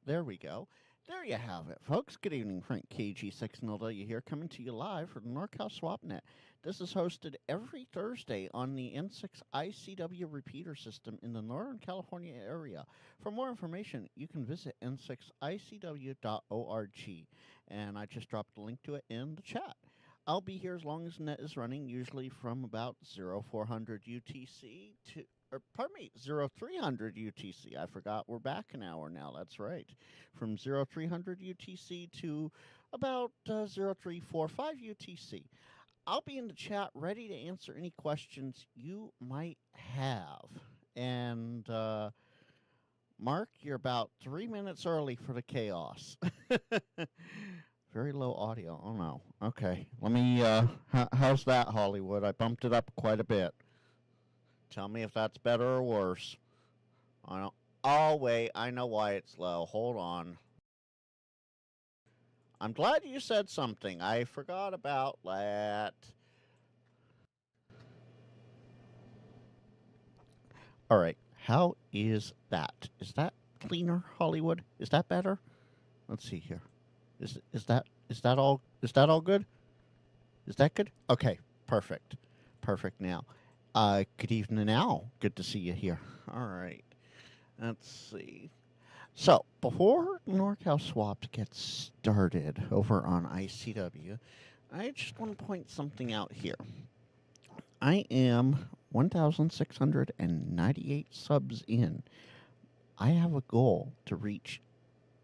There we go. There you have it, folks. Good evening, Frank KG6NLW here, coming to you live from the NorCal SwapNet. This is hosted every Thursday on the N6ICW Repeater system in the Northern California area. For more information, you can visit n6icw.org, and I just dropped a link to it in the chat. I'll be here as long as net is running, usually from about 0400 UTC to pardon me, 0300 UTC. I forgot we're back an hour now. That's right. From 0300 UTC to about 0345 UTC. I'll be in the chat ready to answer any questions you might have. And Mark, you're about 3 minutes early for the chaos. Very low audio. Oh no. Okay. Let me how's that, Hollywood? I bumped it up quite a bit. Tell me if that's better or worse. I don't. Oh, wait. I know why it's low. Hold on. I'm glad you said something. I forgot about that. All right. How is that? Is that cleaner, Hollywood? Is that better? Let's see here. Is that all good? Is that good? Okay. Perfect. Perfect now. Good evening, Al. Good to see you here. All right. Let's see. So, before NorCal Swap gets started over on ICW, I just want to point something out here. I am 1,698 subs in. I have a goal to reach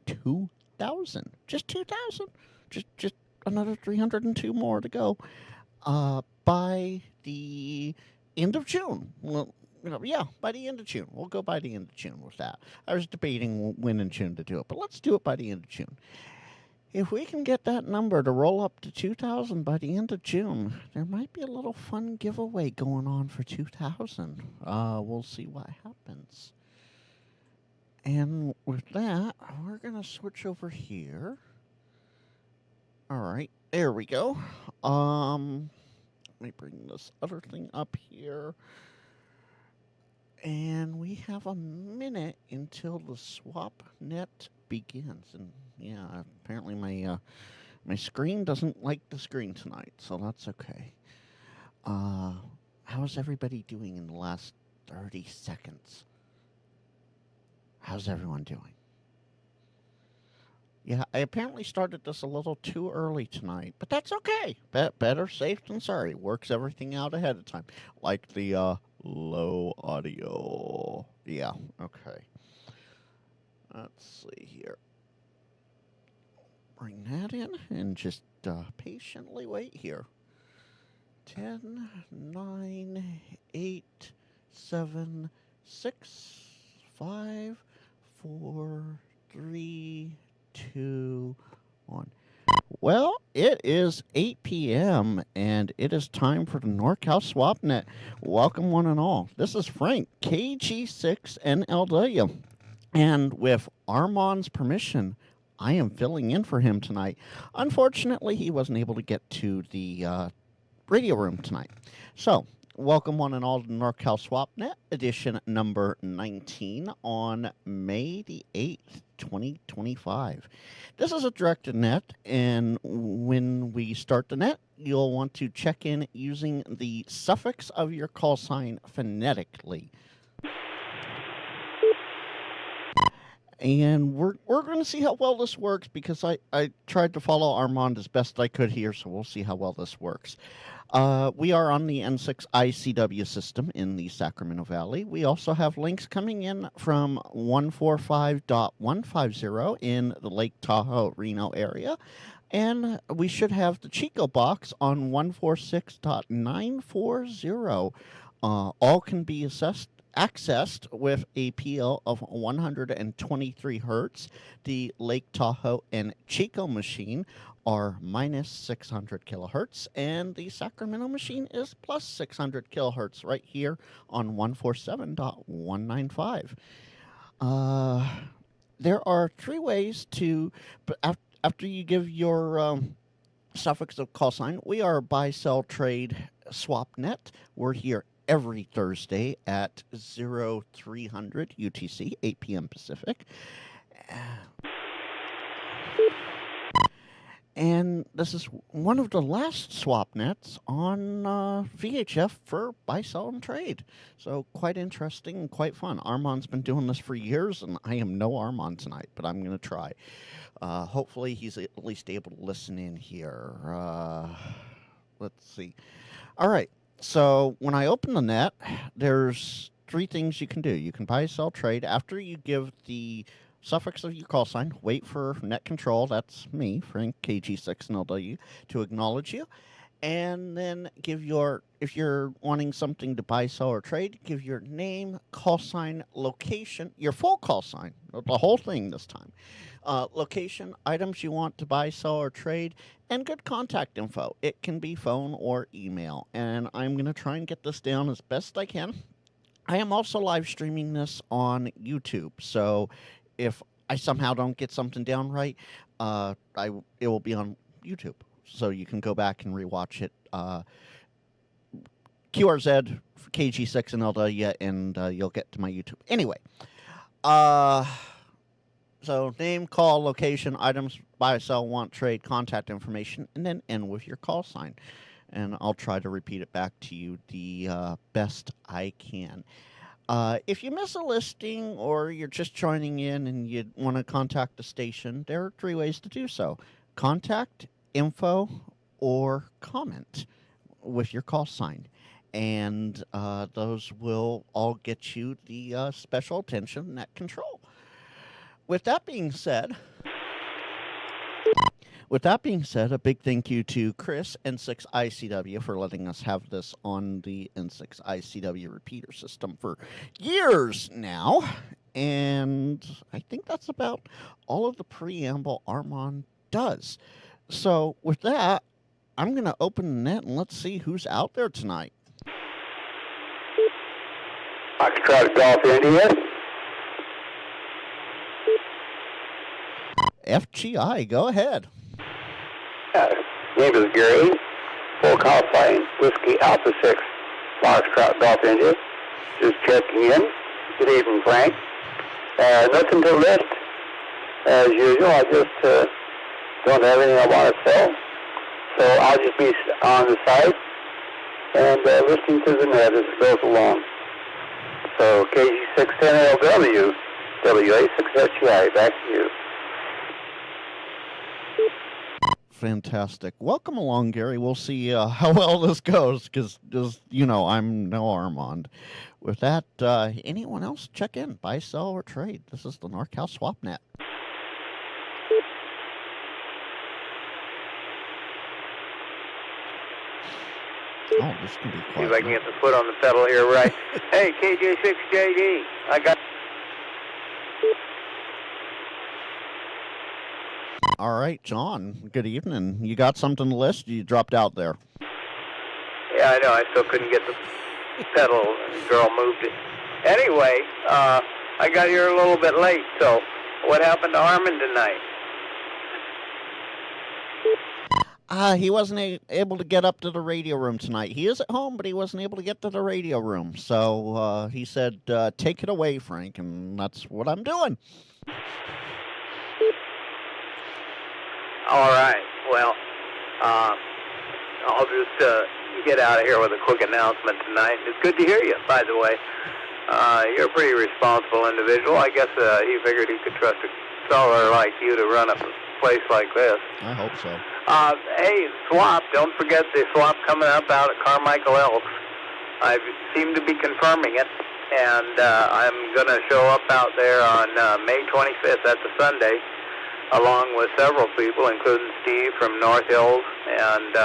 2,000. Just 2,000. Just another 302 more to go. By the end of June. Well, by the end of June. We'll go by the end of June with that. I was debating when in June to do it, but let's do it by the end of June. If we can get that number to roll up to 2,000 by the end of June, there might be a little fun giveaway going on for 2,000. We'll see what happens. And with that, we're going to switch over here. All right, there we go. Let me bring this other thing up here. And we have a minute until the swap net begins. And yeah, apparently my screen doesn't like the screen tonight, so that's okay. How's everybody doing in the last 30 seconds? How's everyone doing? Yeah, I apparently started this a little too early tonight, but that's okay. Better safe than sorry. Works everything out ahead of time. Like the low audio. Yeah, okay. Let's see here. Bring that in and just patiently wait here. 10, 9, 8, 7, 6, 5, 4, 3, 2, 1. Well, it is 8 p.m. and it is time for the NorCal SwapNet. Welcome, one and all. This is Frank, KG6NLW. And with Armand's permission, I am filling in for him tonight. Unfortunately, he wasn't able to get to the radio room tonight. So, welcome one and all to NorCal SwapNet, edition number 19 on May the 8th, 2025. This is a directed net, and when we start the net, you'll want to check in using the suffix of your call sign phonetically. And we're going to see how well this works because I tried to follow Armand as best I could here, so we'll see how well this works. We are on the N6ICW system in the Sacramento Valley. We also have links coming in from 145.150 in the Lake Tahoe, Reno area. And we should have the Chico box on 146.940. All can be accessed with a PL of 123 hertz. The Lake Tahoe and Chico machine are minus 600 kilohertz, and the Sacramento machine is plus 600 kilohertz right here on 147.195. There are three ways to, after you give your suffix of call sign, we are buy, sell, trade, swap net. We're here every Thursday at 0300 UTC, 8 p.m. Pacific. And this is one of the last swap nets on VHF for buy, sell, and trade. So quite interesting and quite fun. Armand's been doing this for years, and I am no Armand tonight, but I'm going to try. Hopefully he's at least able to listen in here. Let's see. All right. So when I open the net, there's three things you can do. You can buy, sell, trade. After you give the suffix of your call sign, wait for net control, that's me, Frank, KG6NLW, to acknowledge you. And then give your, if you're wanting something to buy, sell, or trade, give your name, call sign, location, your full call sign, the whole thing this time. Location, items you want to buy, sell, or trade, and good contact info. It can be phone or email. And I'm going to try and get this down as best I can. I am also live streaming this on YouTube, so if I somehow don't get something down right, it will be on YouTube, so you can go back and rewatch it. QRZ for KG6 and LW, and you'll get to my YouTube. Anyway, so name, call, location, items, buy, sell, want, trade, contact information, and then end with your call sign. And I'll try to repeat it back to you the best I can. If you miss a listing or you're just joining in and you want to contact the station, there are three ways to do so. Contact, info, or comment with your call sign. And those will all get you the special attention net control. With that being said, a big thank you to Chris, N6ICW, for letting us have this on the N6ICW repeater system for years now. And I think that's about all of the preamble Armand does. So with that, I'm going to open the net and let's see who's out there tonight. Foxtrot Golf India. FGI, go ahead. Name is Gary. Full call sign Whiskey Alpha 6, Foxtrot Golf India. Just checking in. Good evening, Frank. Nothing to list. As usual, I just don't have anything I want to sell. So I'll just be on the site and listening to the net as it goes along. So KG610LW, WA6FGI, back to you. Fantastic. Welcome along, Gary. We'll see how well this goes because, I'm no Armand. With that, anyone else check in, buy, sell, or trade. This is the NorCal SwapNet. Oh, this can be quiet. See if I can get the foot on the pedal here, right? Hey, KJ6JD, I got... All right, John, good evening. You got something to list? You dropped out there. Yeah, I know. I still couldn't get the pedal. The girl moved it. Anyway, I got here a little bit late, so what happened to Armand tonight? He wasn't able to get up to the radio room tonight. He is at home, but he wasn't able to get to the radio room. So he said, take it away, Frank, and that's what I'm doing. All right. Well, I'll just get out of here with a quick announcement tonight. It's good to hear you, by the way. You're a pretty responsible individual. I guess he figured he could trust a seller like you to run a place like this. I hope so. Hey, swap. Don't forget the swap coming up out at Carmichael Elks. I seem to be confirming it, and I'm going to show up out there on May 25th. That's a Sunday, along with several people, including Steve from North Hills and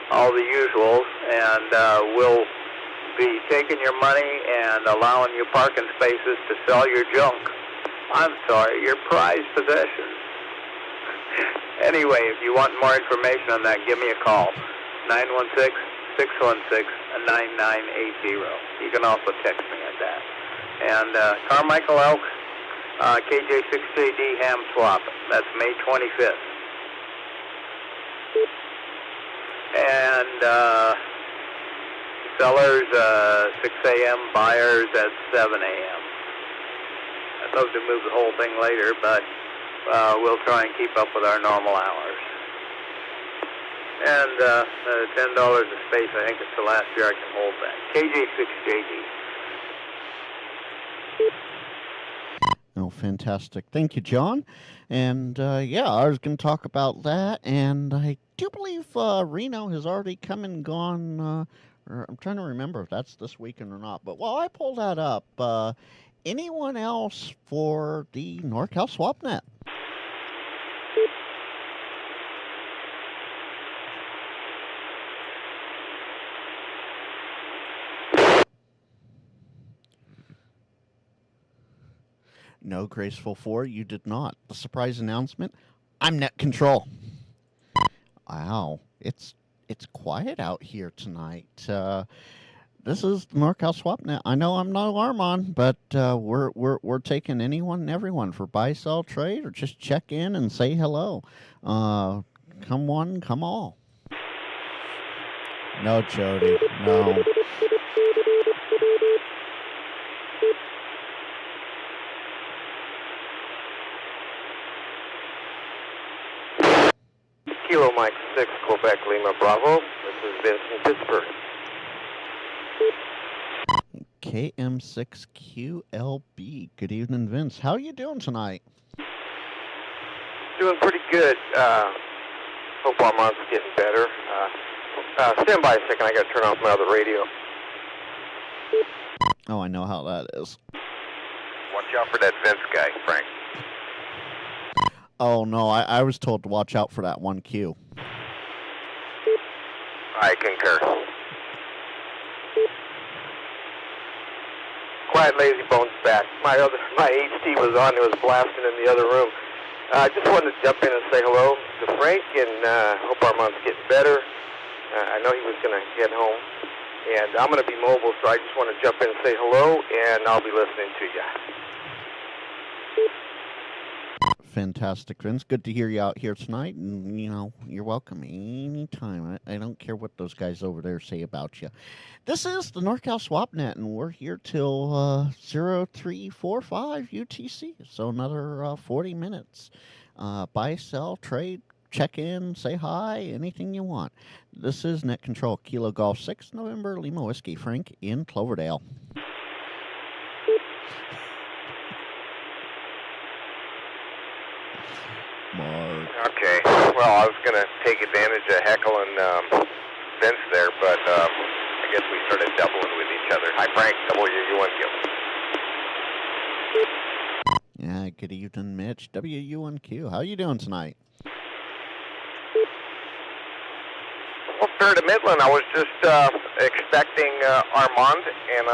all the usuals, and we'll be taking your money and allowing you parking spaces to sell your junk. I'm sorry, your prized possessions. Anyway, if you want more information on that, give me a call, 916-616-9980. You can also text me at that. And Carmichael Elks, KJ6JD ham swap. That's May 25th. And sellers 6 a.m., buyers at 7 a.m. I'd love to move the whole thing later, but we'll try and keep up with our normal hours. And $10 a space, I think it's the last year I can hold that. KJ6JD. Oh, fantastic. Thank you, John. And yeah, I was going to talk about that. And I do believe Reno has already come and gone. Or I'm trying to remember if that's this weekend or not. But while I pull that up, anyone else for the NorCal SwapNet? No, Graceful 4, you did not. The surprise announcement, I'm Net Control. Wow, it's quiet out here tonight. This is the NorCal SwapNet. I know I'm not Armand, but we're taking anyone and everyone for buy, sell, trade, or just check in and say hello. Come one, come all. No, Jody, no. Kilo Mike 6, Quebec Lima Bravo. This is Vince in Pittsburgh. KM6QLB. Good evening, Vince. How are you doing tonight? Doing pretty good. Hope Armand's getting better. Stand by a second. I got to turn off my other radio. Oh, I know how that is. Watch out for that Vince guy, Frank. Oh, no, I was told to watch out for that 1Q. I concur. Quiet Lazy Bones back. My HD was on. It was blasting in the other room. I just wanted to jump in and say hello to Frank, and hope Armand's getting better. I know he was going to get home, and I'm going to be mobile, so I just want to jump in and say hello, and I'll be listening to you. Fantastic, Vince. Good to hear you out here tonight. And, you know, you're welcome anytime. I don't care what those guys over there say about you. This is the NorCal SwapNet, and we're here till 0345 UTC. So another 40 minutes. Buy, sell, trade, check in, say hi, anything you want. This is Net Control, Kilo Golf 6, November, Lima Whiskey, Frank in Cloverdale. Mark. Okay. Well, I was going to take advantage of heckling Vince there, but I guess we started doubling with each other. Hi, Frank. WU1Q. Yeah, good evening, Mitch. WU1Q. How you doing tonight? Well, fair to Midland. I was just expecting Armand, and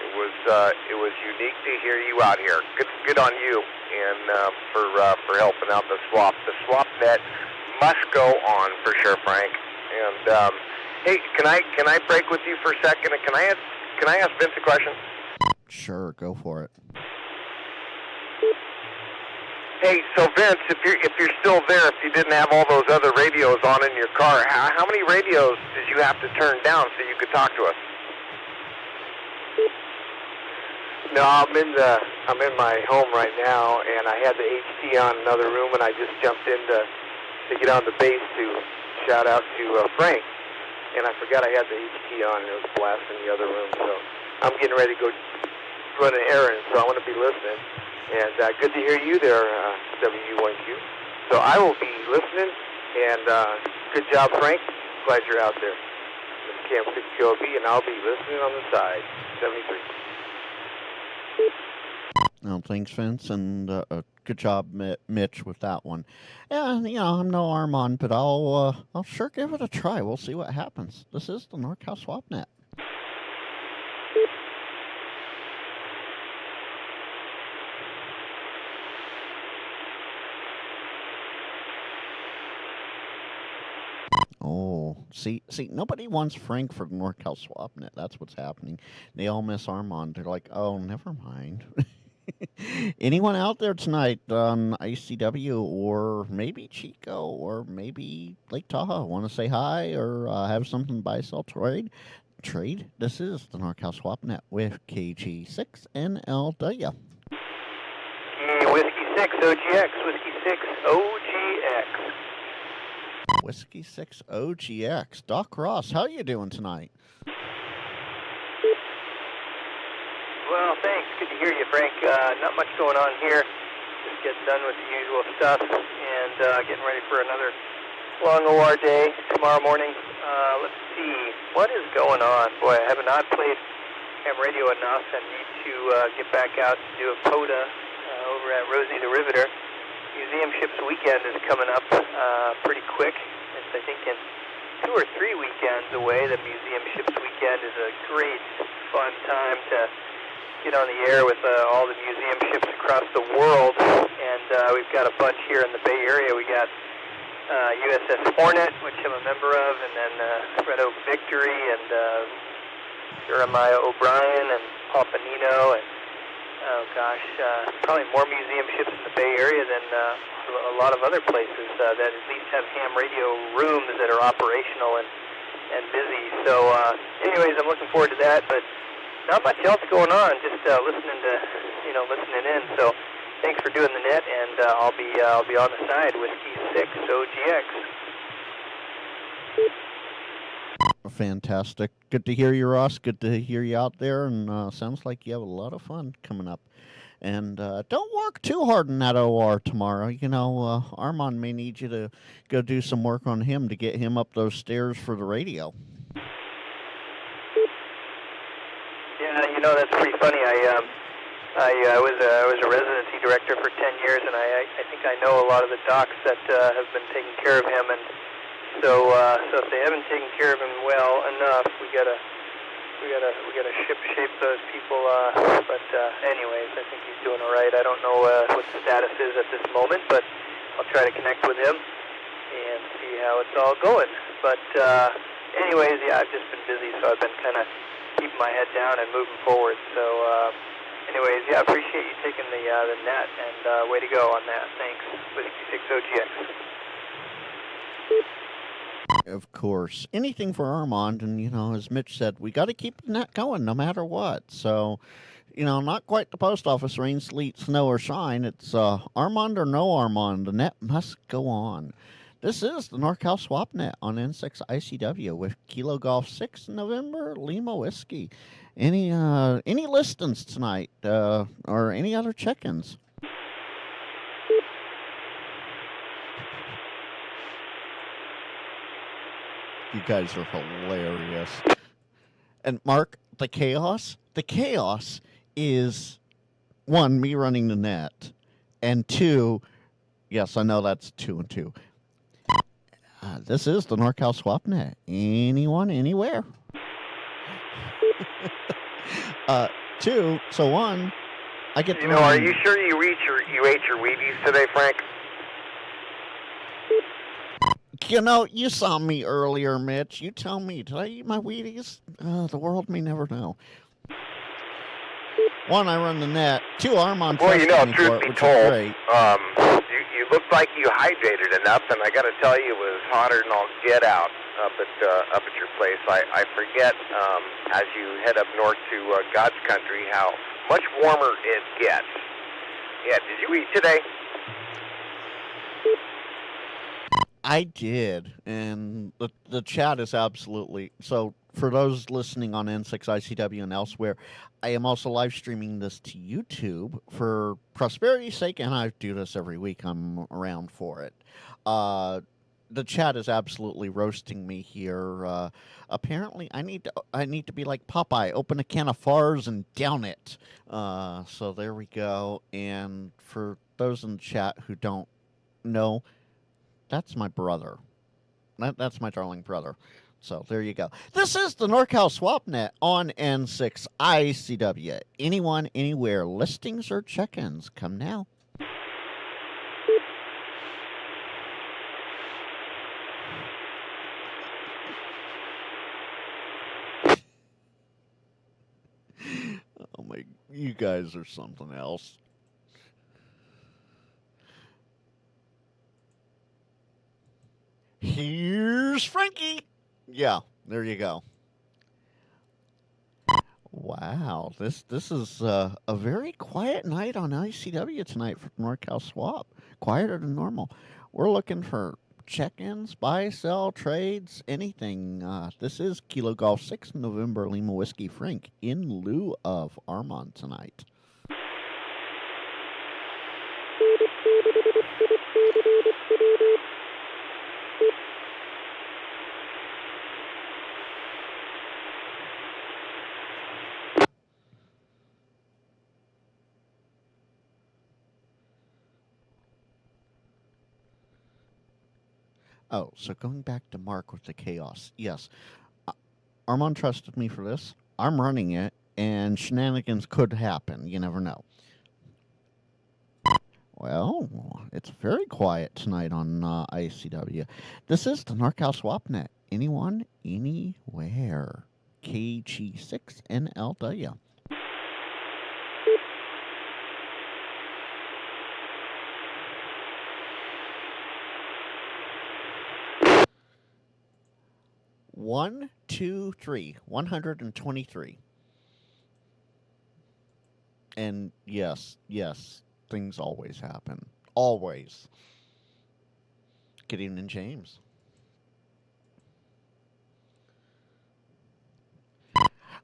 it was unique to hear you out here. Good on you, and for helping out the swap. The SwapNet must go on for sure, Frank. And hey, can I break with you for a second? And can I ask Vince a question? Sure, go for it. Hey, so Vince, if you're still there, if you didn't have all those other radios on in your car, how many radios did you have to turn down so you could talk to us? No, I'm in my home right now, and I had the HT on in another room, and I just jumped in to get on the base to shout out to Frank, and I forgot I had the HT on, and it was blasting in the other room, so I'm getting ready to go run an errand, so I want to be listening, and good to hear you there, WU1Q. So I will be listening, and good job, Frank. Glad you're out there. This is Cam 6QLB, and I'll be listening on the side, 73. Oh, thanks, Vince, and good job, Mitch, with that one. Yeah, you know, I'm no Armand, but I'll sure give it a try. We'll see what happens. This is the NorCal SwapNet. Oh, see, nobody wants Frank for the NorCal SwapNet. That's what's happening. They all miss Armand. They're like, oh, never mind. Anyone out there tonight on ICW or maybe Chico or maybe Lake Tahoe want to say hi or have something buy, sell, trade? This is the NorCal SwapNet with KG6NLW. Whiskey 6, 6 OGX, Whiskey 6 OGX. Whiskey 6 OGX. Doc Ross, how you doing tonight? Well, thanks. Good to hear you, Frank. Not much going on here. Just getting done with the usual stuff and getting ready for another long OR day tomorrow morning. Let's see. What is going on? Boy, I have not played ham radio enough and need to get back out and do a POTA over at Rosie the Riveter. Museum Ships Weekend is coming up pretty quick. It's, I think, in 2 or 3 weekends away. The Museum Ships Weekend is a great, fun time to get on the air with all the museum ships across the world. And we've got a bunch here in the Bay Area. We got USS Hornet, which I'm a member of, and then Red Oak Victory, and Jeremiah O'Brien, and Papanino, and probably more museum ships in the Bay Area than a lot of other places that at least have ham radio rooms that are operational and busy. So anyways, I'm looking forward to that, but not much else going on, just listening in. So thanks for doing the net, and I'll be on the side, Whiskey 6 OGX. Fantastic. Good to hear you, Ross. Good to hear you out there, and sounds like you have a lot of fun coming up. And don't work too hard in that OR tomorrow. You know, Armand may need you to go do some work on him to get him up those stairs for the radio. Yeah, you know, that's pretty funny. I was a residency director for 10 years, and I think I know a lot of the docs that have been taking care of him, and so if they haven't taken care of him well enough, we gotta shape those people. But anyways, I think he's doing all right. I don't know what the status is at this moment, but I'll try to connect with him and see how it's all going. But anyways, yeah, I've just been busy, so I've been kind of keeping my head down and moving forward. So anyways, yeah, appreciate you taking the net, and way to go on that. Thanks. Whiskey 6 OGX. Of course. Anything for Armand, and, you know, as Mitch said, we got to keep the net going no matter what. So, you know, not quite the post office, rain, sleet, snow, or shine. It's Armand or no Armand. The net must go on. This is the NorCal Swap Net on N6ICW with Kilo Golf 6 November Lima Whiskey. Any listings tonight or any other check-ins? You guys are hilarious. And Mark, the chaos is, 1, me running the net, and 2, yes, I know that's 2 and 2. This is the NorCal Swap Net. Anyone, anywhere. 2, so 1, I get to run. Are you sure you ate your Wheaties today, Frank? You know, you saw me earlier, Mitch. You tell me, did I eat my Wheaties? The world may never know. 1, I run the net. 2, Armand. Boy, you know, truth be told, You looked like you hydrated enough, and I got to tell you, it was hotter than all get out up at your place. I forget as you head up north to God's country how much warmer it gets. Yeah, did you eat today? I did, and the chat is absolutely so. For those listening on N6ICW and elsewhere, I am also live streaming this to YouTube for prosperity's sake, and I do this every week. I'm around for it. The chat is absolutely roasting me here. Apparently, I need to be like Popeye, open a can of Fars and down it. So there we go. And for those in the chat who don't know, that's my brother. That's my darling brother. So there you go. This is the NorCal Swap Net on N6ICW. Anyone, anywhere, listings or check-ins, come now. Oh my, you guys are something else. Here's Frankie. Yeah, there you go. Wow, this is a very quiet night on ICW tonight for NorCal Swap. Quieter than normal. We're looking for check-ins, buy, sell, trades, anything. This is Kilo Golf 6 November Lima Whiskey Frank in lieu of Armand tonight. Oh, so going back to Mark with the chaos. Yes, uh, Armand trusted me for this. I'm running it, and shenanigans could happen. You never know. Well, it's very quiet tonight on ICW. This is the NorCal SwapNet. Anyone, anywhere. KG6NLW. One, two, three. 123. And yes, things always happen. Always. Good evening, James.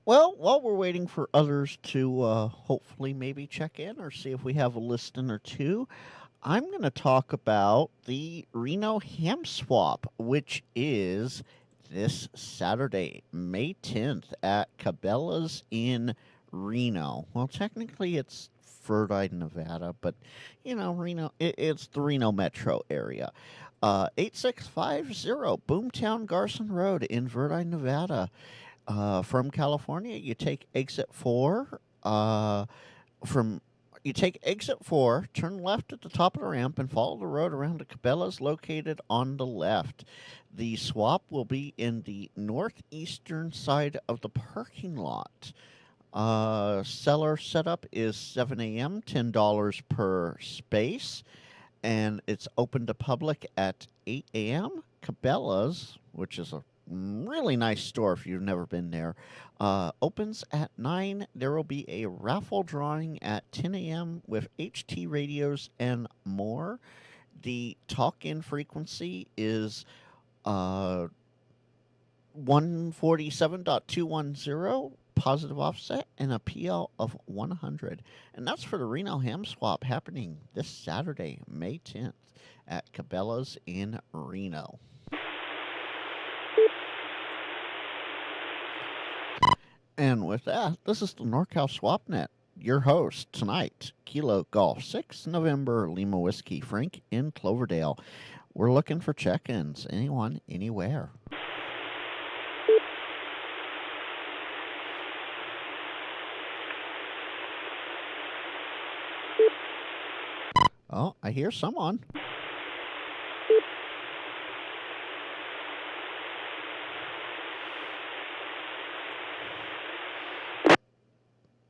Well, while we're waiting for others to hopefully maybe check in or see if we have a listing or two, I'm going to talk about the Reno Ham Swap, which is this Saturday, May 10th at Cabela's in Reno. Well, technically it's Fertile, Nevada, but Reno, it's the Reno metro area. 8650 Boomtown Garson Road in Verdi, Nevada. From California, you take exit 4. From You take exit 4, turn left at the top of the ramp, and follow the road around to Cabela's located on the left. The swap will be in the northeastern side of the parking lot. Seller setup is 7 a.m., $10 per space, and it's open to public at 8 a.m. Cabela's, which is a really nice store if you've never been there, opens at 9. There will be a raffle drawing at 10 a.m. with HT radios and more. The talk-in frequency is 147.210, positive offset, and a PL of 100. And that's for the Reno Ham Swap happening this Saturday, May 10th at Cabela's in Reno. And with that, this is the NorCal SwapNet, your host tonight, Kilo Golf 6 November Lima Whiskey Frank in Cloverdale. We're looking for check-ins, anyone, anywhere. Oh, I hear someone.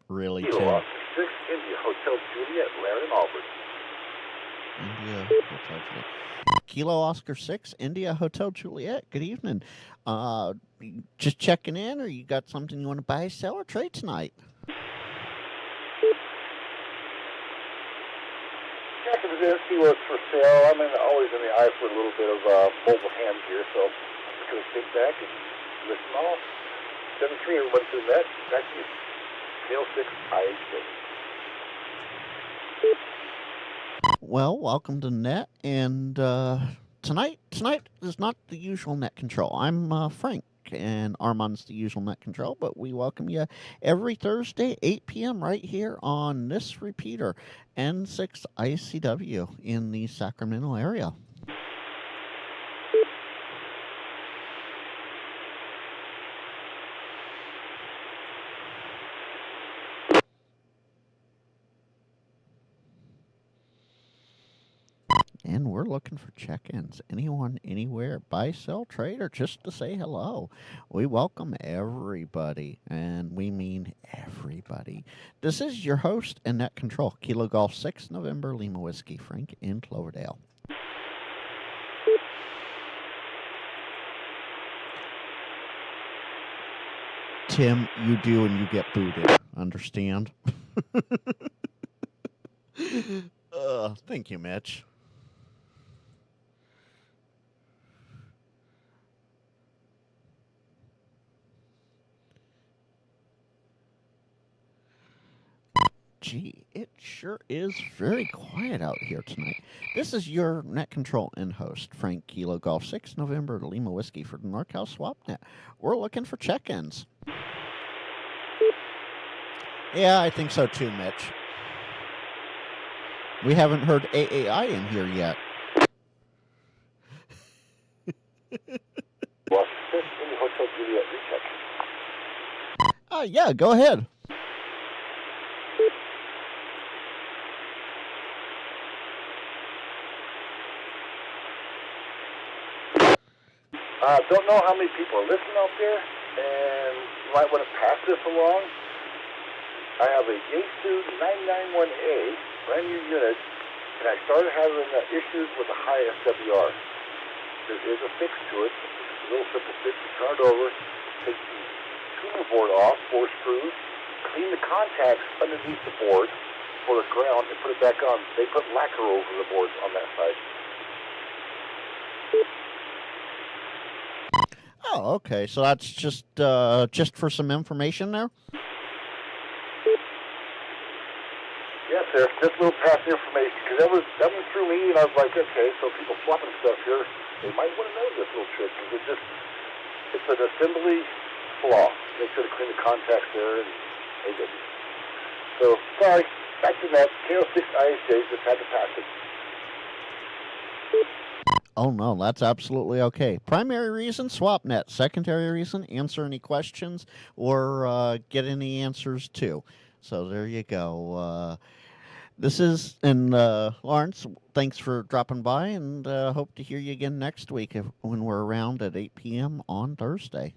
Really, Kilo Tim? Oscar 6, India Hotel Juliet, Laramie, Auburn. India Hotel Juliet. Kilo Oscar 6, India Hotel Juliet. Good evening. Just checking in, or you got something you want to buy, sell, or trade tonight? Checking it in, see what's for sale. I'm always in the eye for a little bit of mobile ham gear, so I'm just going to sit back and listen off. 7-3, everyone's in that. Back to you. N6ICW. Well, welcome to Net, and tonight is not the usual Net Control. I'm Frank, and Armand's the usual Net Control, but we welcome you every Thursday, 8 p.m. right here on this repeater, N6ICW in the Sacramento area. And we're looking for check-ins. Anyone, anywhere, buy, sell, trade, or just to say hello. We welcome everybody, and we mean everybody. This is your host and Net Control, Kilo Golf 6 November Lima Whiskey Frank in Cloverdale. Tim, you do, and you get booted. Understand? Thank you, Mitch. Gee, it sure is very quiet out here tonight. This is your Net Control and host, Frank Kilo Golf 6 November Lima Whiskey for the NorCal SwapNet. We're looking for check-ins. Yeah, I think so too, Mitch. We haven't heard AAI in here yet. Yeah, go ahead. Don't know how many people are listening out there, and you might want to pass this along. I have a Yaesu 991A, brand new unit, and I started having issues with the high SWR. There is a fix to it. It's a little simple fix. You turn it over, take the tuner board off, 4 screws, clean the contacts underneath the board for the ground, and put it back on. They put lacquer over the boards on that side. Oh, okay. So that's just for some information there? Yes, sir. Just a little past information, because that went through me, and I was like, okay, so people swapping stuff here, they might want to know this little trick, because it's an assembly flaw. Make sure to clean the contacts there, and they didn't. So, sorry. Back to that. N6ICW just had to pass it. Oh, no, that's absolutely okay. Primary reason, SwapNet. Secondary reason, answer any questions or get any answers too. So there you go. This is, and Lawrence, thanks for dropping by, and hope to hear you again next week when we're around at 8 p.m. on Thursday.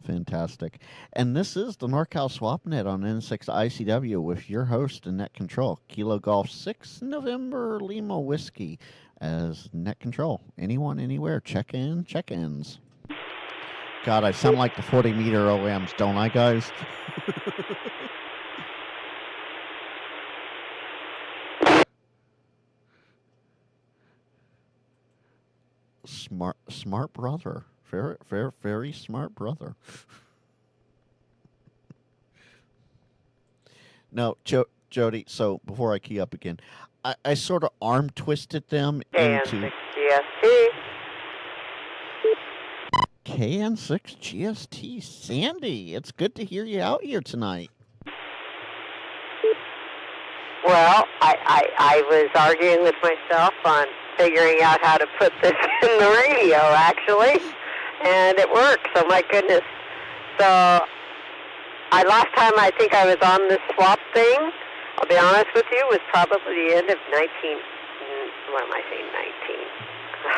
Fantastic. And this is the NorCal SwapNet on N6ICW with your host and Net Control, Kilo Golf 6 November Lima Whiskey as Net Control. Anyone, anywhere, check-ins. God, I sound like the 40-meter OMs, don't I, guys? Smart brother. Very smart brother. No, Jody, so before I key up again, I sort of arm twisted them into GST. KN6 GST. Sandy, it's good to hear you out here tonight. Well, I was arguing with myself on figuring out how to put this in the radio, actually. And it worked, so my goodness. So, last time I think I was on this swap thing, I'll be honest with you, was probably the end of 19... What am I saying, 19?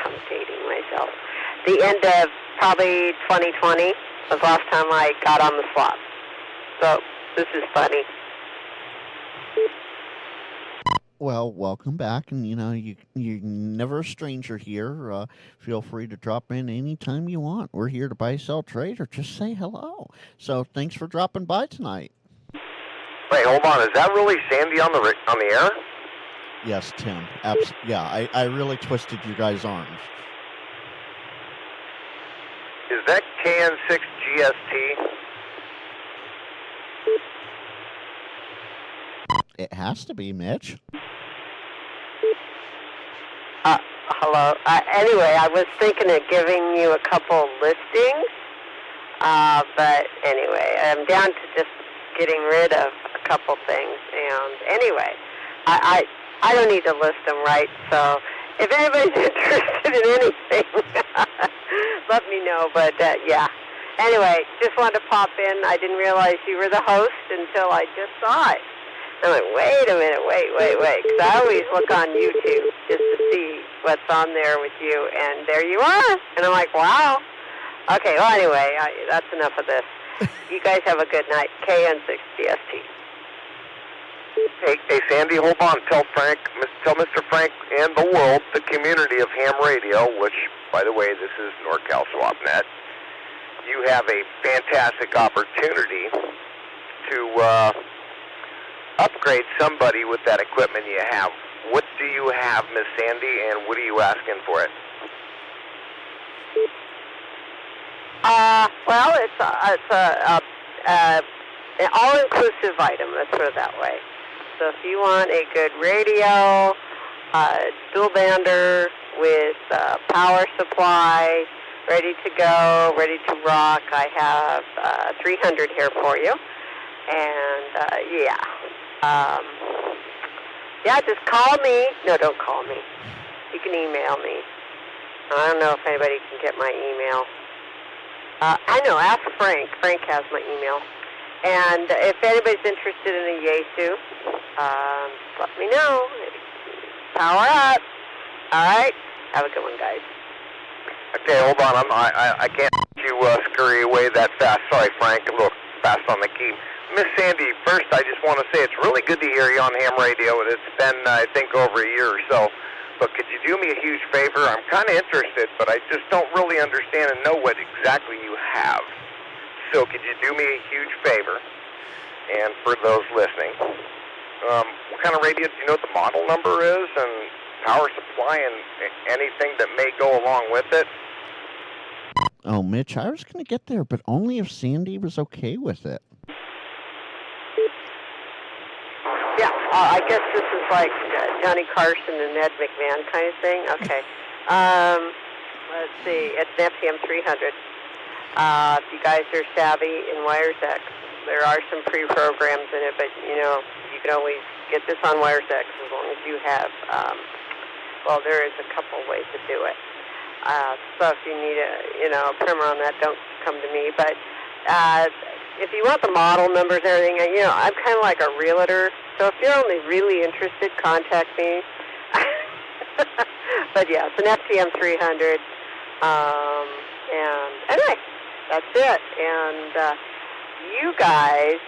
I'm dating myself. The end of probably 2020 was the last time I got on the swap. So, this is funny. Well, welcome back, and you're never a stranger here. Feel free to drop in anytime you want. We're here to buy, sell, trade, or just say hello. So thanks for dropping by tonight. Wait, hold on. Is that really Sandy on the air? Yes, Tim. Yeah, I really twisted you guys' arms. Is that KN6 GST? It has to be, Mitch. Hello. Anyway, I was thinking of giving you a couple listings, but anyway, I'm down to just getting rid of a couple things. And anyway, I don't need to list them, right? So if anybody's interested in anything, let me know. But yeah. Anyway, just wanted to pop in. I didn't realize you were the host until I just saw it. I'm like, wait a minute, wait, because I always look on YouTube just to see what's on there with you, and there you are. And I'm like, wow. Okay, well, anyway, that's enough of this. You guys have a good night. KN6 GST. Hey, Sandy, hold on. Tell Mr. Frank and the world, the community of ham radio, which, by the way, this is NorCal SwapNet. You have a fantastic opportunity to upgrade somebody with that equipment you have. What do you have, Miss Sandy, and what are you asking for it? Well, it's an all-inclusive item, let's put it that way. So if you want a good radio, dual bander with power supply, ready to go, ready to rock, I have 300 here for you. And yeah, just call me. No, don't call me. You can email me. I don't know if anybody can get my email. I know, ask Frank. Frank has my email. And if anybody's interested in a Yaesu, let me know. Power up. All right? Have a good one, guys. Okay, hold on. I can't let you scurry away that fast. Sorry, Frank. A little fast on the key. Miss Sandy, first I just want to say it's really good to hear you on ham radio. It's been, I think, over a year or so. But could you do me a huge favor? I'm kind of interested, but I just don't really understand and know what exactly you have. So could you do me a huge favor? And for those listening, what kind of radio, do you know what the model number is and power supply and anything that may go along with it? Oh, Mitch, I was going to get there, but only if Sandy was okay with it. Yeah, I guess this is like Johnny Carson and Ed McMahon kind of thing. Okay. Let's see. It's an FTM 300. If you guys are savvy in Wires X, there are some pre-programs in it, but, you know, you can always get this on Wires X as long as you have, well, there is a couple ways to do it. So if you need a primer on that, don't come to me. But if you want the model numbers and everything, I'm kind of like a realtor. So if you're only really interested, contact me. But yeah, it's an FTM 300. And anyway, that's it. And you guys,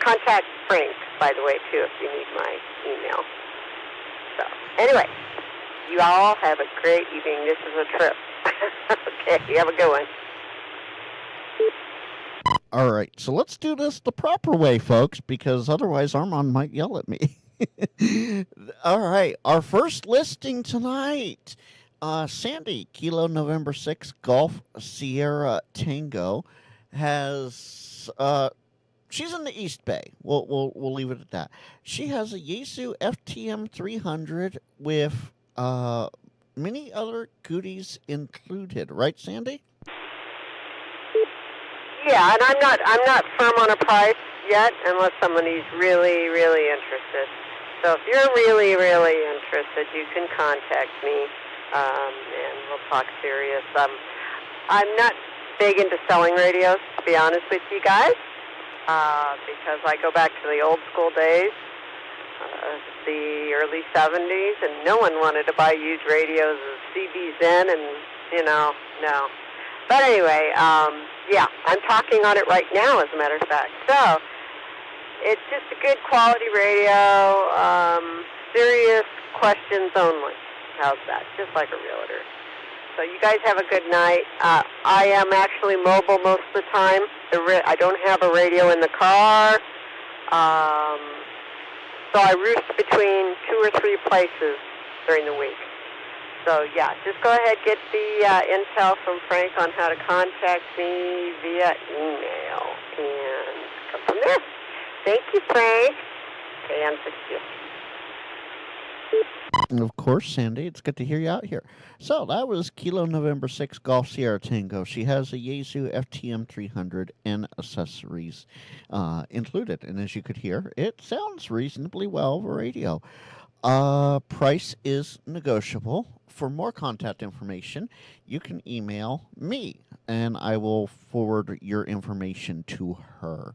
contact Frank, by the way, too, if you need my email. So anyway, you all have a great evening. This is a trip. Okay, you have a good one. All right, so let's do this the proper way, folks, because otherwise Armand might yell at me. All right, our first listing tonight, Sandy, Kilo November 6, Golf Sierra Tango, has, she's in the East Bay. We'll leave it at that. She has a Yaesu FTM 300 with many other goodies included, right, Sandy? Yeah, and I'm not firm on a price yet unless somebody's really, really interested. So if you're really, really interested, you can contact me, and we'll talk serious. I'm not big into selling radios, to be honest with you guys, because I go back to the old school days, the early 70s, and no one wanted to buy used radios with CDs in, and, no. But anyway, I'm talking on it right now, as a matter of fact. So it's just a good quality radio, serious questions only. How's that? Just like a realtor. So you guys have a good night. I am actually mobile most of the time. I don't have a radio in the car. So I roost between 2 or 3 places during the week. So, just go ahead, get the intel from Frank on how to contact me via email and come from there. Thank you, Frank. Okay, N6ICW. And of course, Sandy, it's good to hear you out here. So that was Kilo November 6 Golf Sierra Tango. She has a Yaesu FTM 300 and accessories included. And as you could hear, it sounds reasonably well over radio. Price is negotiable. For more contact information, you can email me, and I will forward your information to her.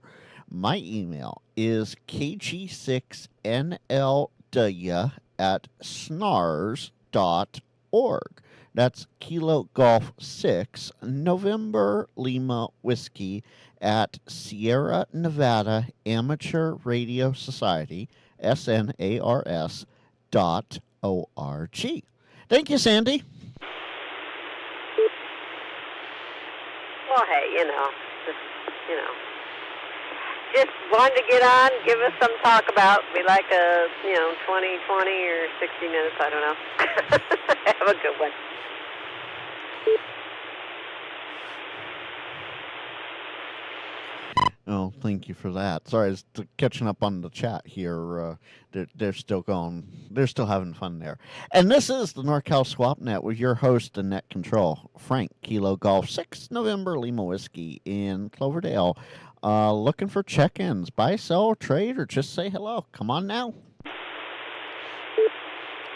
My email is kg6nlw@snars.org. That's Kilo Golf 6, November Lima Whiskey at Sierra Nevada Amateur Radio Society, SNARS.org. Thank you, Sandy. Well, hey, just wanted to get on, give us some talk about. Be like a, 20 or 60 minutes, I don't know. Have a good one. Oh, thank you for that. Sorry, I was catching up on the chat here. They're still going. They're still having fun there. And this is the NorCal SwapNet with your host and net control, Frank Kilo Golf 6 November Lima Whiskey in Cloverdale. Looking for check-ins, buy, sell, trade, or just say hello. Come on now.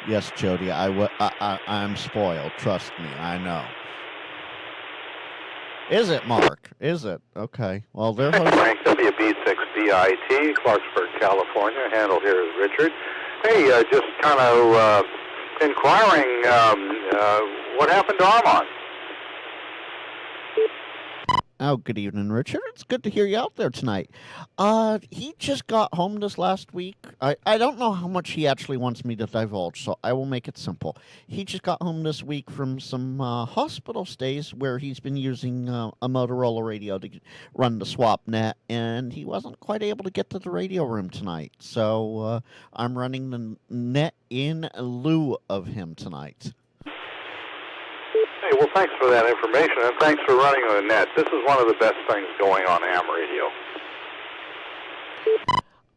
Yes, Jody, I'm spoiled. Trust me, I know. Is it, Mark? Is it? Okay. Well, they're Frank, WB6BIT, Clarksburg, California. Handled here is Richard. Hey, just kind of inquiring, what happened to Armand? Oh, good evening, Richard. It's good to hear you out there tonight. He just got home this last week. I don't know how much he actually wants me to divulge, so I will make it simple. He just got home this week from some hospital stays where he's been using a Motorola radio to run the SwapNet, and he wasn't quite able to get to the radio room tonight. So I'm running the net in lieu of him tonight. Hey, well, thanks for that information, and thanks for running the net. This is one of the best things going on ham radio.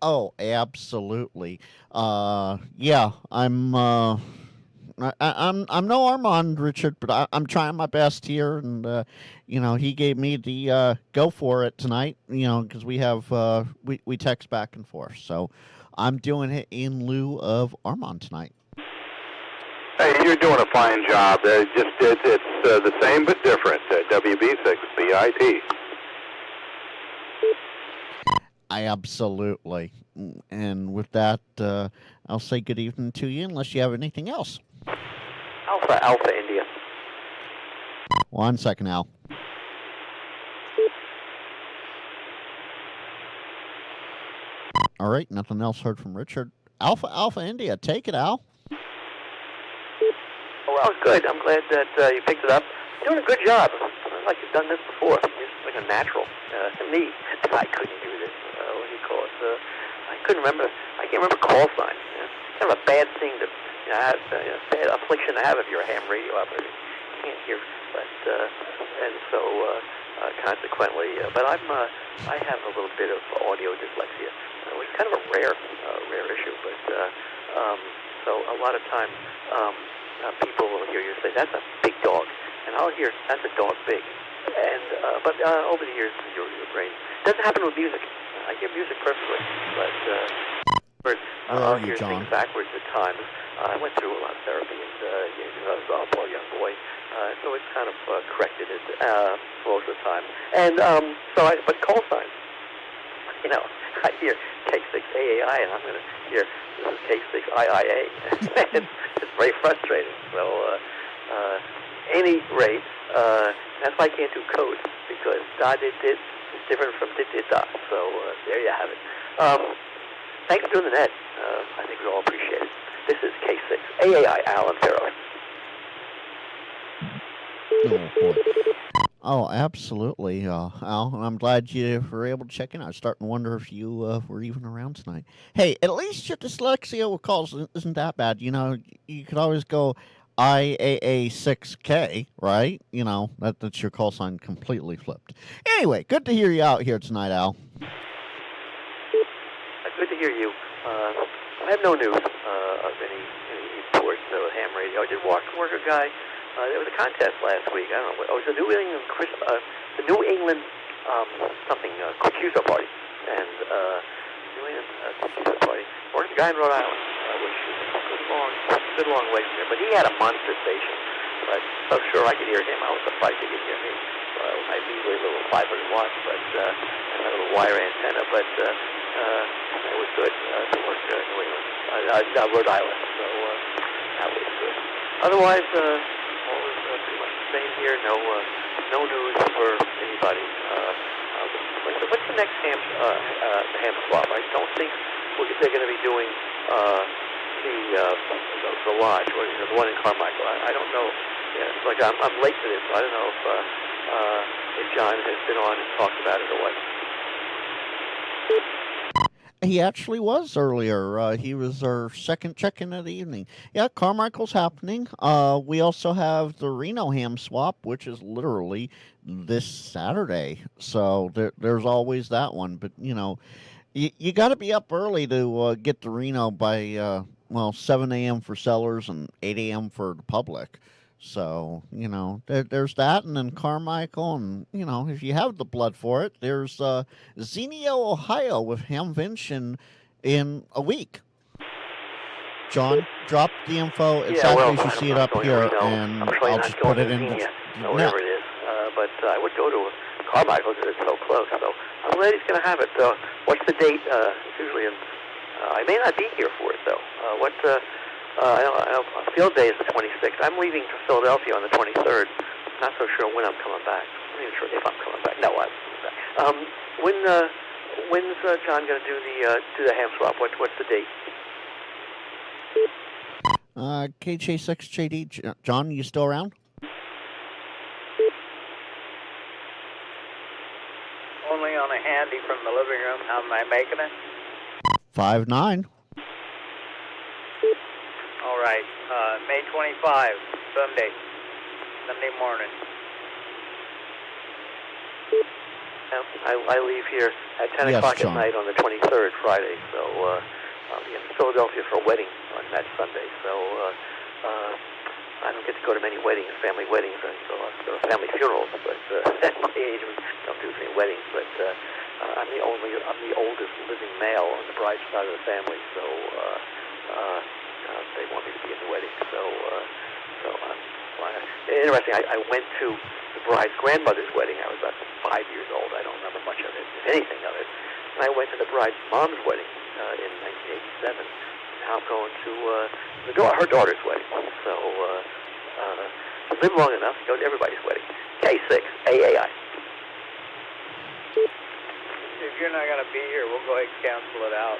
Oh, absolutely. Yeah, I'm no Armand, Richard, but I'm trying my best here, and he gave me the go for it tonight. Because we have we text back and forth, so I'm doing it in lieu of Armand tonight. Hey, you're doing a fine job. It's the same but different. WB6BIT. I absolutely. And with that, I'll say good evening to you, unless you have anything else. Alpha India. 1 second, Al. All right, nothing else heard from Richard. Alpha India, take it, Al. Well, good. I'm glad that you picked it up. You're doing a good job. Like you've done this before. You're like a natural. To me, I couldn't do this. What do you call it? I couldn't remember. I can't remember call signs. It's kind of a bad thing to have, bad affliction to have if you're a ham radio operator. You can't hear. But and so consequently, but I have a little bit of audio dyslexia, which is kind of a rare issue. But so a lot of times. People will hear you say, "That's a big dog," and I'll hear, "That's a dog big." And but over the years, your brain doesn't happen with music. I hear music perfectly, but I'll hear things backwards at times. I went through a lot of therapy, and I was a poor young boy, so it's kind of corrected it most of the time. And but call signs, I hear K6AAI, and I'm going to hear this is K6IIA. It's very frustrating. So, any rate, that's why I can't do code, because da did is different from did da. So there you have it. Thanks for doing the net. I think we all appreciate it. This is K6AAI, Alan Farrow. Oh, boy. Oh, absolutely, Al. I'm glad you were able to check in. I was starting to wonder if you were even around tonight. Hey, at least your dyslexia with calls isn't that bad. You could always go IAA6K, right? That's your call sign completely flipped. Anyway, good to hear you out here tonight, Al. Good to hear you. I have no news of any reports of ham radio. I did work a guy. There was a contest last week. I don't know. It was the New England Cucusa party, and New England Cucusa party. Worked a guy in Rhode Island, which is a good long way from here. But he had a monster station. But I'm sure I could hear him. I was surprised he could hear me. I usually a little 500 watts, but and a little wire antenna. But it was good to work in New England, Rhode Island. So that was good. Otherwise, all is here. No news for anybody. What's the next ham swap? I don't think they're going to be doing the lodge, or the one in Carmichael. I don't know. Yeah, it's like I'm late to this, so I don't know if John has been on and talked about it or what. He actually was earlier. He was our second check-in of the evening. Yeah, Carmichael's happening. We also have the Reno ham swap, which is literally this Saturday. So there's always that one. But, you got to be up early to get to Reno by, 7 a.m. for sellers and 8 a.m. for the public. So, there's that, and then Carmichael, and, if you have the blood for it, there's Xenio, Ohio with Hamvention in a week. John, drop the info exactly as you see it up here, and I'll just put it in the whatever it is. But I would go to Carmichael because it's so close, although I'm glad he's going to have it. What's the date? It's usually I may not be here for it, though. I know field day is the 26th. I'm leaving for Philadelphia on the 23rd. Not so sure when I'm coming back. I'm not even sure if I'm coming back. No, I'm coming back. When's John going to do the ham swap? What's the date? KJ6JD. John, you still around? Only on a handy from the living room. How am I making it? 5-9. All right, May 25, Sunday morning. I leave here at 10 o'clock at night on the 23rd, Friday, so I'll be in Philadelphia for a wedding on that Sunday, so I don't get to go to many weddings, family weddings, and so I go to family funerals, but at my age, we don't do many weddings, but I'm the oldest living male on the bride's side of the family, so they want me to be in the wedding, so interesting. I went to the bride's grandmother's wedding. I was about 5 years old. I don't remember much of it, if anything of it. And I went to the bride's mom's wedding in 1987. Now I'm going to her daughter's wedding. So live long enough to go to everybody's wedding. K6AAI. If you're not going to be here, we'll go ahead and cancel it out.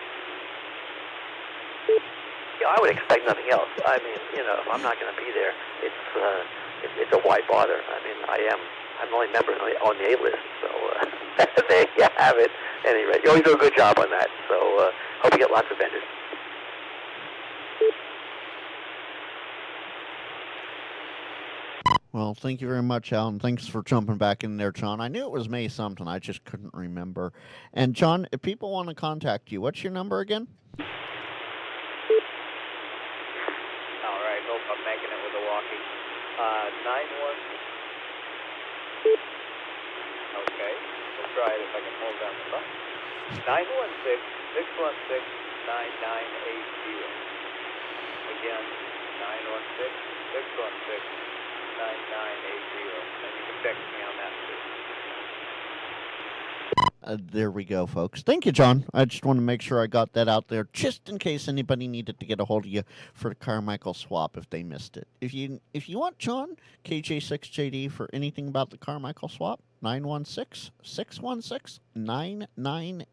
I would expect nothing else. I mean, if I'm not going to be there, it's a why bother. I mean, I'm the only member on the A-list, so there you have it. At any rate, you always do a good job on that, so hope you get lots of vendors. Well, thank you very much, Alan. Thanks for jumping back in there, John. I knew it was May something. I just couldn't remember. And, John, if people want to contact you, what's your number again? I'm making it with a walkie. 91. Okay, we'll try it if I can hold down the button. 916-616-9980. Again, 916-616-9980. And you can text me on that too. There we go, folks. Thank you, John. I just want to make sure I got that out there, just in case anybody needed to get a hold of you for the Carmichael swap if they missed it. If you want John, KJ6JD, for anything about the Carmichael swap, 916-616-9980.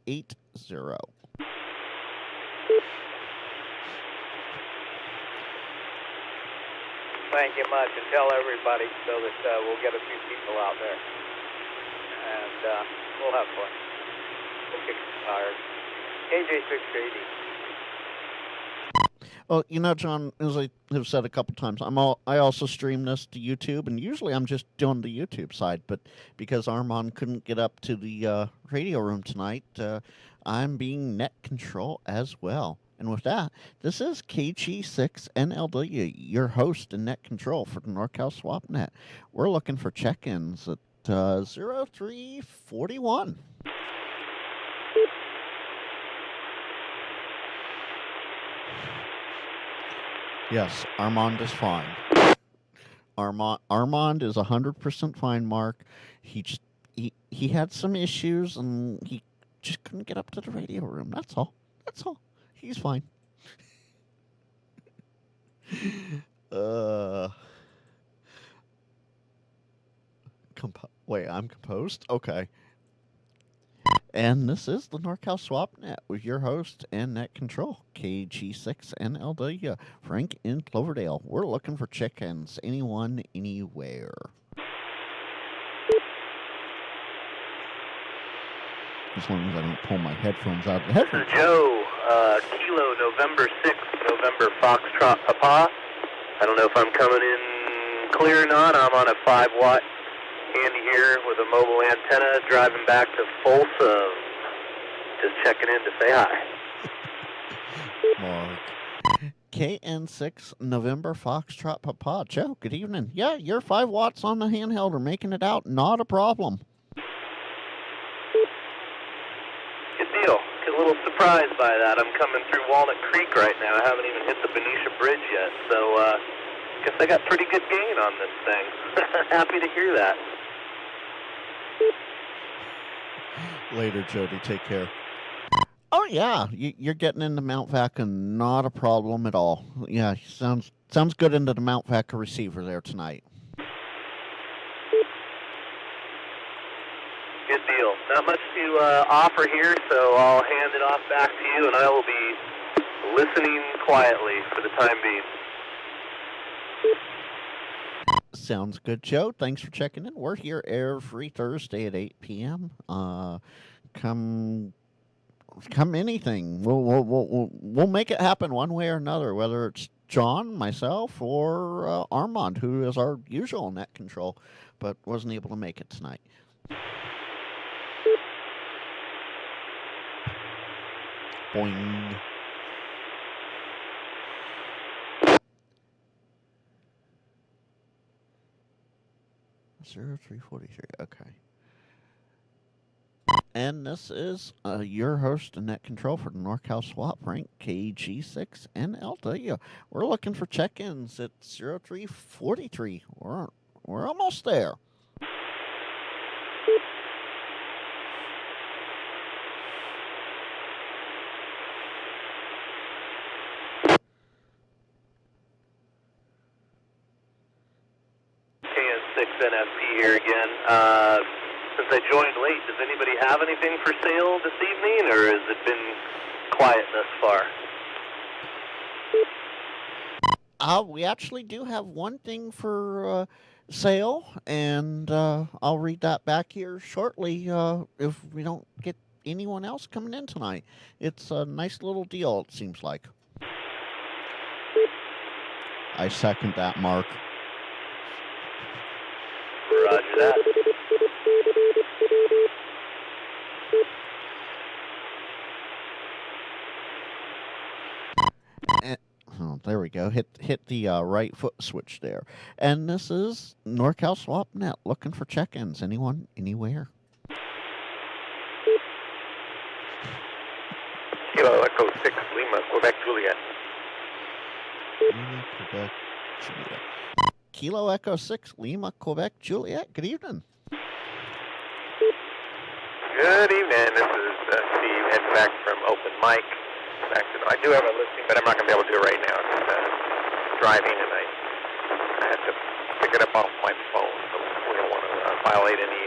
Thank you much, and tell everybody so that we'll get a few people out there. And we'll have fun. We'll kick some tires. KJ680. Well, John, as I have said a couple times, I also stream this to YouTube, and usually I'm just doing the YouTube side, but because Armand couldn't get up to the radio room tonight, I'm being net control as well. And with that, this is KG6NLW, your host and net control for the NorCal SwapNet. We're looking for check-ins at 0341. Yes, Armand is fine. Armand is 100% fine, Mark. He had some issues, and he just couldn't get up to the radio room. That's all. He's fine. I'm composed? Okay. And this is the NorCal SwapNet with your host and net control, KG6NLW, Frank in Cloverdale. We're looking for chickens, anyone, anywhere. As long as I don't pull my headphones out of the headphones. Joe, Kilo, November 6th, November Foxtrot Papa. I don't know if I'm coming in clear or not. I'm on a 5-watt handy here with a mobile antenna driving back to Folsom. Just checking in to say hi. Mark. KN6 November Foxtrot Papa. Joe, good evening. Yeah, your 5 watts on the handheld are making it out. Not a problem. Good deal. A little surprised by that. I'm coming through Walnut Creek right now. I haven't even hit the Benicia Bridge yet, so guess I got pretty good gain on this thing. Happy to hear that. Later, Jody. Take care. Oh, yeah. You're getting into Mount Vaca. Not a problem at all. Yeah, sounds good into the Mount Vaca receiver there tonight. Good deal. Not much to offer here, so I'll hand it off back to you, and I will be listening quietly for the time being. Sounds good, Joe. Thanks for checking in. We're here every Thursday at 8 p.m. Come anything. We'll make it happen one way or another, whether it's John, myself, or Armand, who is our usual net control, but wasn't able to make it tonight. Boing. $0343. Okay. And this is your host and net control for the NorCal Swap, Frank KG6NLW. We're looking for check-ins at 0343. We're almost there. NFP here again. Since I joined late, does anybody have anything for sale this evening, or has it been quiet thus far? We actually do have one thing for sale, and I'll read that back here shortly if we don't get anyone else coming in tonight. It's a nice little deal, it seems like. I second that, Mark. Roger that. There we go. Hit the right foot switch there. And this is NorCal SwapNet looking for check-ins. Anyone, anywhere. Kilo Echo 6 Lima, Quebec, Juliet. Lima, Quebec, Juliet. Kilo Echo 6 Lima, Quebec, Juliet. Good evening. Good evening. This is Steve heading back from Open Mic. I do have a listing, but I'm not going to be able to do it right now. It's driving, and I had to pick it up off my phone, so we don't want to violate any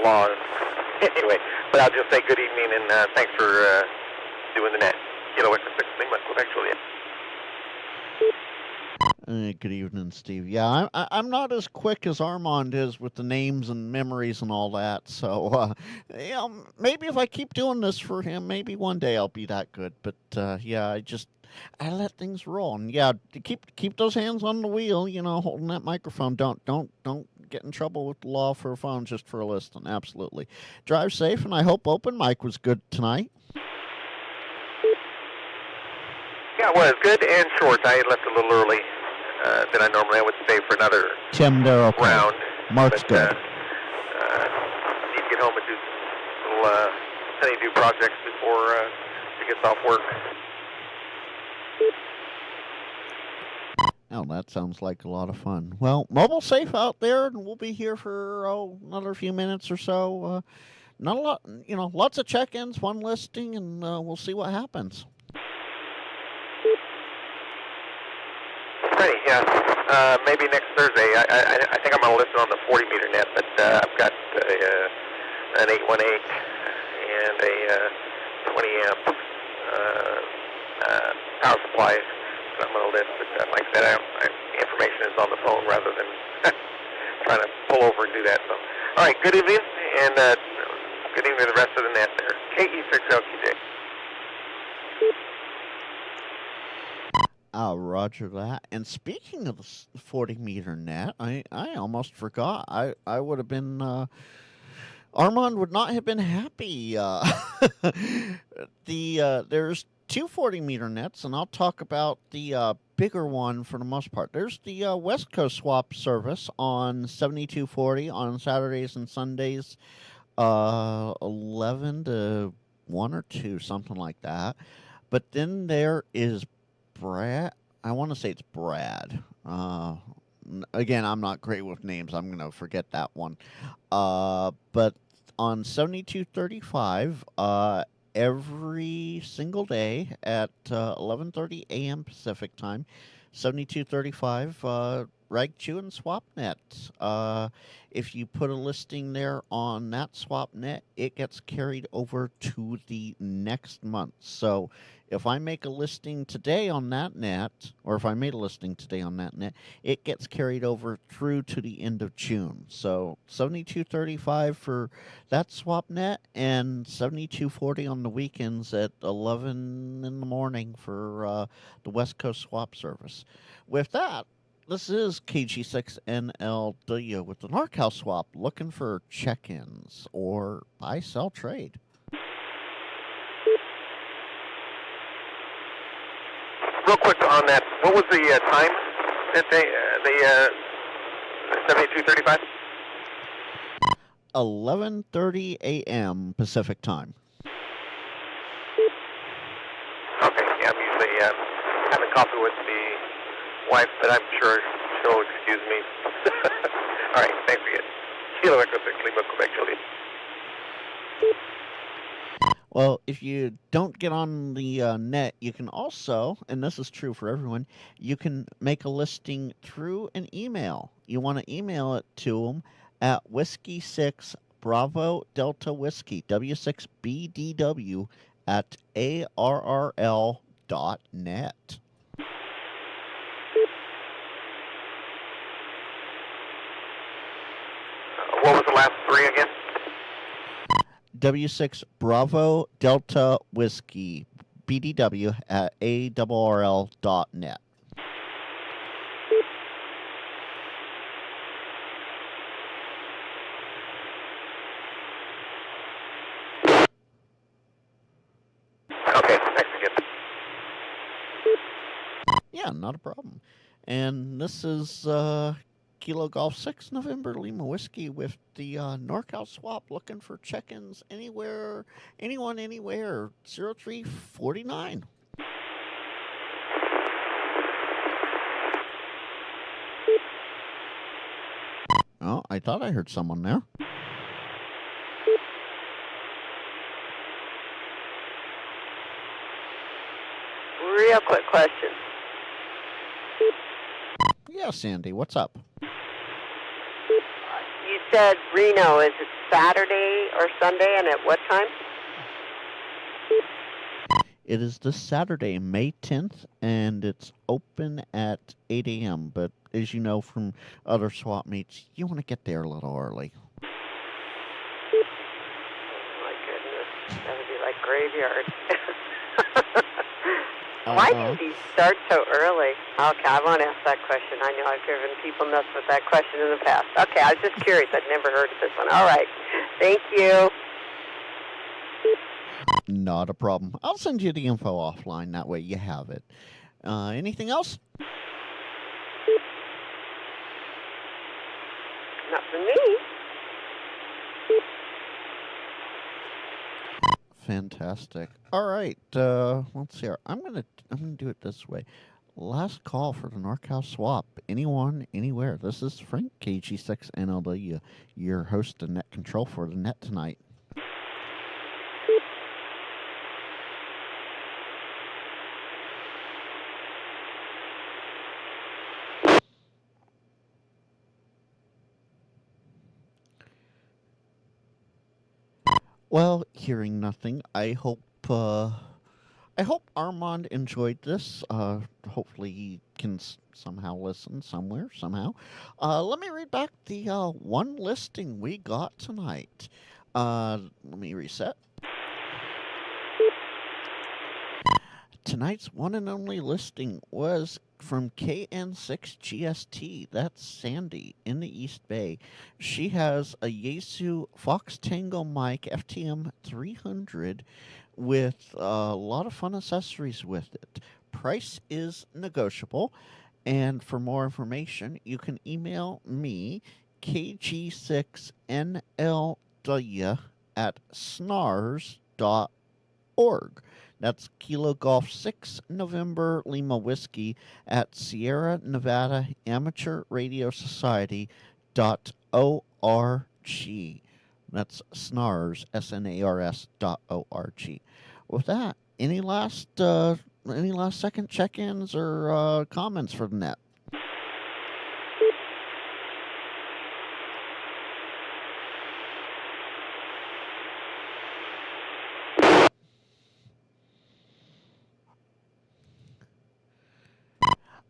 laws. Anyway, but I'll just say good evening, and thanks for doing the net. Kilo Echo 6 Lima, Quebec, Juliet. Good evening, Steve. Yeah, I'm not as quick as Armand is with the names and memories and all that. So, maybe if I keep doing this for him, maybe one day I'll be that good. But yeah, I let things roll. And yeah, keep those hands on the wheel. Holding that microphone. Don't get in trouble with the law for a phone just for a listing. Absolutely. Drive safe, and I hope Open Mic was good tonight. Yeah, it was good and short. I left a little early than I normally would stay for another round. Mark's good. Need to get home and do some little honeydew projects before he gets off work. Oh, that sounds like a lot of fun. Well, mobile safe out there, and we'll be here for another few minutes or so. Not a lot, lots of check-ins, one listing, and we'll see what happens. Ready, yeah. maybe next Thursday. I think I'm going to listen on the 40 meter net, but I've got an 818 and a 20 amp power supply that I'm going to list. But like I said, the information is on the phone rather than trying to pull over and do that. So, all right, good evening, and good evening to the rest of the net there. KE6LQJ. Roger that. And speaking of the 40 meter net, I almost forgot. I would have been, Armand would not have been happy. There's two 40 meter nets, and I'll talk about the bigger one for the most part. There's the West Coast swap service on 7240 on Saturdays and Sundays, 11 to 1 or 2, something like that. But then there is Brad. I want to say it's Brad. Again, I'm not great with names. I'm going to forget that one. But on 7235, every single day at 11:30 a.m. Pacific time, 7235 Rag Chew and SwapNet. If you put a listing there on that SwapNet, it gets carried over to the next month. So if I make a listing today on that net, or if I made a listing today on that net, it gets carried over through to the end of June. So 7235 for that SwapNet and 7240 on the weekends at 11 in the morning for the West Coast swap service. With that, this is KG6NLW with the NorCal Swap, looking for check-ins or buy, sell, trade. Real quick on that, what was the time that the 7235? 11:30 a.m. Pacific time. Okay, yeah, I'm usually having coffee with the wife, but I'm sure she'll excuse me. All right, thanks again. Kilo Echo 6 Lima, Quebec, Juliet. Well, if you don't get on the net, you can also, and this is true for everyone, you can make a listing through an email. You want to email it to them at Whiskey6 Bravo Delta Whiskey, W6BDW at ARRL.net. What was the last three again? W6 Bravo Delta Whiskey, BDW at ARRL.net. Okay, thanks again. Yeah, not a problem. And this is Kilo Golf 6 November Lima Whiskey with the NorCal Swap, looking for check-ins anywhere, anyone, anywhere, 0349. Oh, I thought I heard someone there. Real quick question. Yeah, Sandy, what's up? You said Reno. Is it Saturday or Sunday, and at what time? It is this Saturday, May 10th, and it's open at 8 a.m. But as you know from other swap meets, you want to get there a little early. Oh, my goodness. That would be like graveyard. Why did he start so early? Okay, I won't ask that question. I know I've driven people nuts with that question in the past. Okay, I was just curious. I'd never heard of this one. All right. Thank you. Not a problem. I'll send you the info offline. That way you have it. Anything else? Not for me. Fantastic. All right. Let's see here. I'm gonna do it this way. Last call for the NorCal Swap. Anyone, anywhere. This is Frank, KG6NLW, your host and net control for the net tonight. Well, hearing nothing, I hope Armand enjoyed this. Hopefully he can somehow listen somewhere, somehow. Let me read back the one listing we got tonight. Let me reset. Tonight's one and only listing was from KN6GST. That's Sandy in the East Bay. She has a Yaesu Fox Tango mic FTM 300 with a lot of fun accessories with it. Price is negotiable. And for more information, you can email me, kg6nlw at snars.org. That's Kilo Golf 6 November Lima Whiskey at Sierra Nevada Amateur Radio Society.org. That's snars, snars.org. With that, any last second check-ins or comments for the net?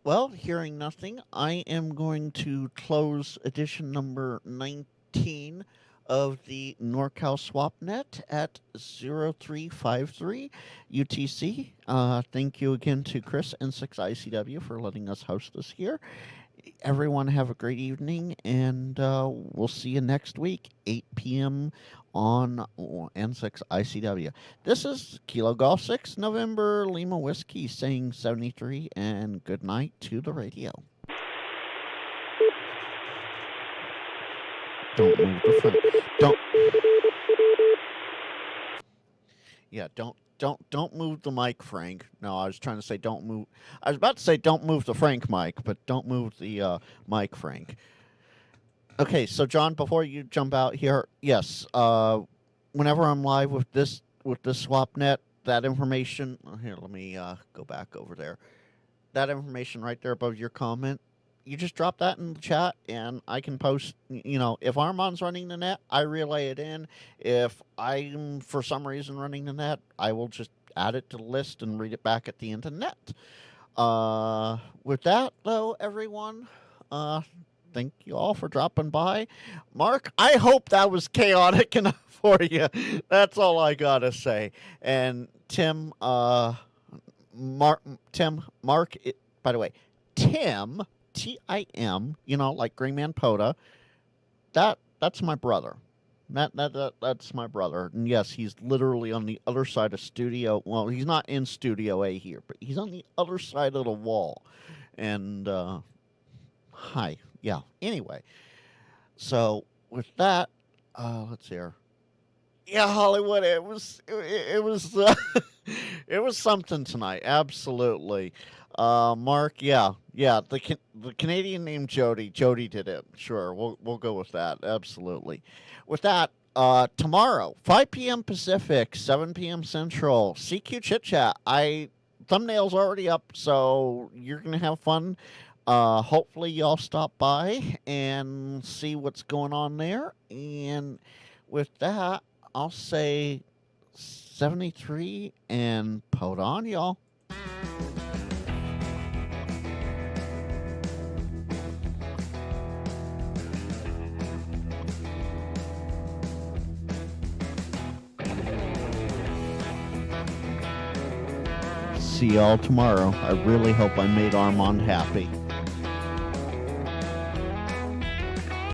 Well, hearing nothing, I am going to close edition number 19 of the NorCal SwapNet at 0353 UTC. Thank you again to Chris N6ICW for letting us host this here. Everyone have a great evening, and we'll see you next week, 8 p.m. on N6ICW. This is Kilo Golf 6 November Lima Whiskey saying 73, and good night to the radio. Don't move the front. Don't move the mic, Frank. No, I was trying to say don't move. I was about to say don't move the Frank mic, but don't move the mic, Frank. Okay, so John, before you jump out here, yes, whenever I'm live with this SwapNet, that information. Here, let me go back over there. That information right there above your comment. You just drop that in the chat, and I can post, if Armand's running the net, I relay it in. If I'm, for some reason, running the net, I will just add it to the list and read it back at the end of the net. With that, though, everyone, thank you all for dropping by. Mark, I hope that was chaotic enough for you. That's all I got to say. And Tim, Mark, by the way, Tim... Tim, like Green Man Poda, that's my brother. That's my brother. And yes, he's literally on the other side of studio. Well, he's not in Studio A here, but he's on the other side of the wall. And hi. Yeah. Anyway. So with that, let's hear. Yeah, Hollywood, it was it was something tonight. Absolutely. Mark, yeah, the Canadian name Jody did it. Sure, we'll go with that. Absolutely. With that, tomorrow, 5 p.m. Pacific, 7 p.m. Central, CQ Chit Chat. Thumbnail's already up, so you're gonna have fun. Hopefully, y'all stop by and see what's going on there. And with that, I'll say 73 and put on, y'all. See y'all tomorrow. I really hope I made Armand happy.